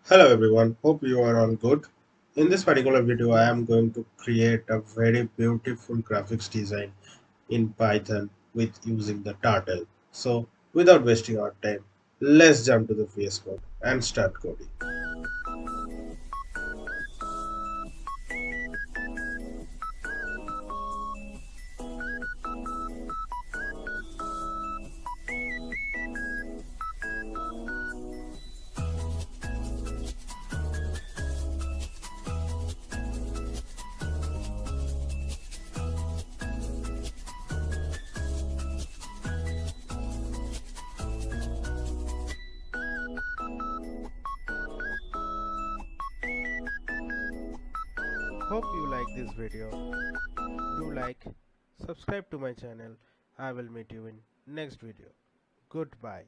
Hello everyone, hope you are all good. In this particular video, I am going to create a very beautiful graphics design in Python with using the turtle. So without wasting our time, let's jump to the VS Code and start coding. Hope you like this video. Do like, subscribe to my channel. I will meet you in next video. Goodbye.